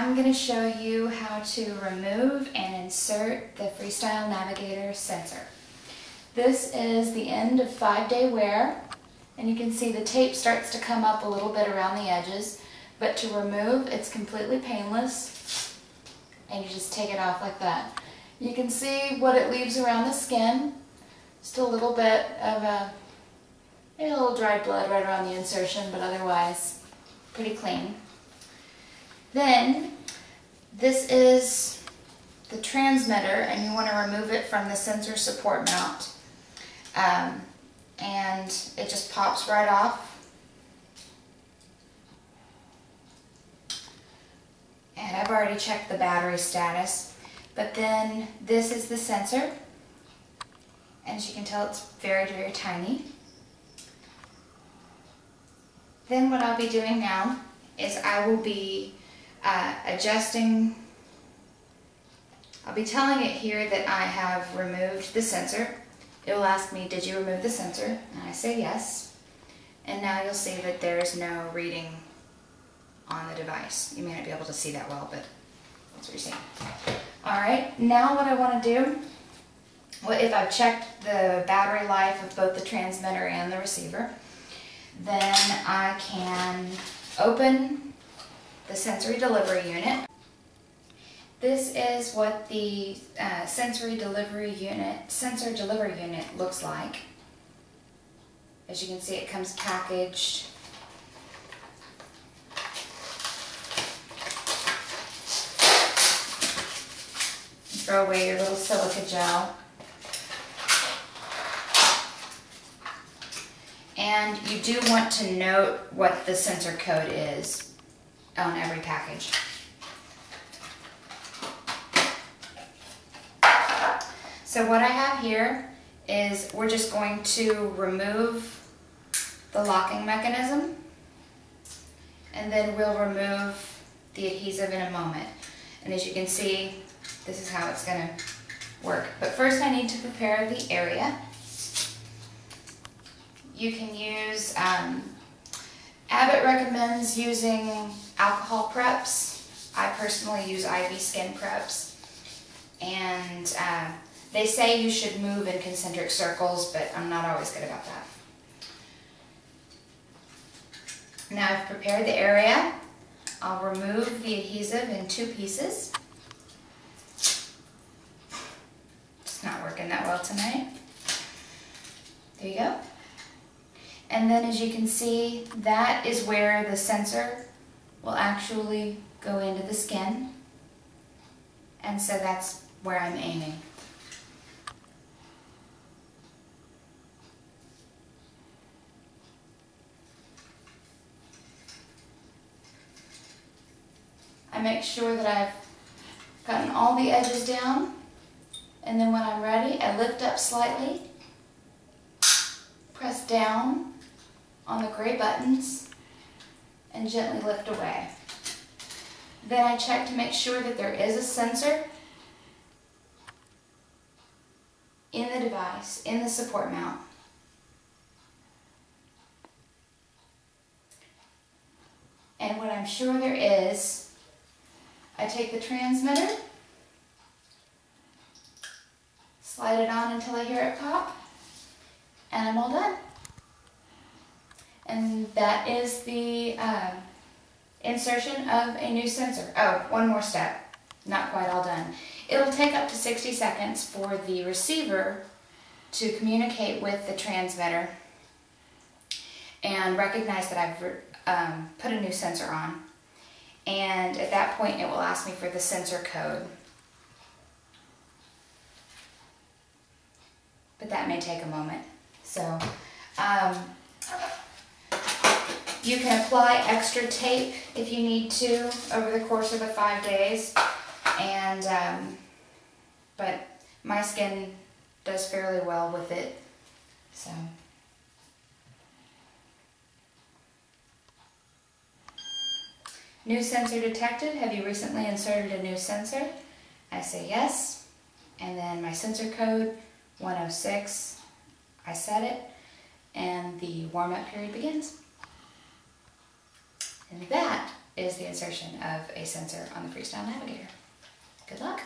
I'm going to show you how to remove and insert the Freestyle Navigator sensor. This is the end of 5-day wear, and you can see the tape starts to come up a little bit around the edges, but to remove it's completely painless, and you just take it off like that. You can see what it leaves around the skin, just a little bit of maybe a little dried blood right around the insertion, but otherwise pretty clean. Then this is the transmitter, and you want to remove it from the sensor support mount. And it just pops right off. And I've already checked the battery status. But then this is the sensor. And as you can tell, it's very, very tiny. Then what I'll be doing now is I will be adjusting. I'll be telling it here that I have removed the sensor. It will ask me, did you remove the sensor? And I say yes. And now you'll see that there is no reading on the device. You may not be able to see that well, but that's what you're seeing. Alright, now what I want to do, well, if I've checked the battery life of both the transmitter and the receiver, then I can open the sensory delivery unit. This is what the sensor delivery unit looks like. As you can see, it comes packaged. Throw away your little silica gel. And you do want to note what the sensor code is on every package. So what I have here is we're just going to remove the locking mechanism, and then we'll remove the adhesive in a moment. And as you can see, this is how it's going to work. But first I need to prepare the area. You can use, Abbott recommends using alcohol preps. I personally use IV skin preps. And they say you should move in concentric circles, but I'm not always good about that. Now I've prepared the area. I'll remove the adhesive in 2 pieces. It's not working that well tonight. There you go. And then as you can see, that is where the sensor will actually go into the skin. And so that's where I'm aiming. I make sure that I've gotten all the edges down, and then when I'm ready, I lift up slightly, press down on the gray buttons, and gently lift away. Then I check to make sure that there is a sensor in the device, in the support mount. And when I'm sure there is, I take the transmitter, slide it on until I hear it pop, and I'm all done. And that is the insertion of a new sensor. Oh, one more step. Not quite all done. It'll take up to 60 seconds for the receiver to communicate with the transmitter and recognize that I've put a new sensor on. And at that point, it will ask me for the sensor code. But that may take a moment. So, you can apply extra tape if you need to over the course of the 5 days. And, but my skin does fairly well with it. So. New sensor detected. Have you recently inserted a new sensor? I say yes. And then my sensor code, 106, I set it, and the warm-up period begins. And that is the insertion of a sensor on the Freestyle Navigator. Good luck!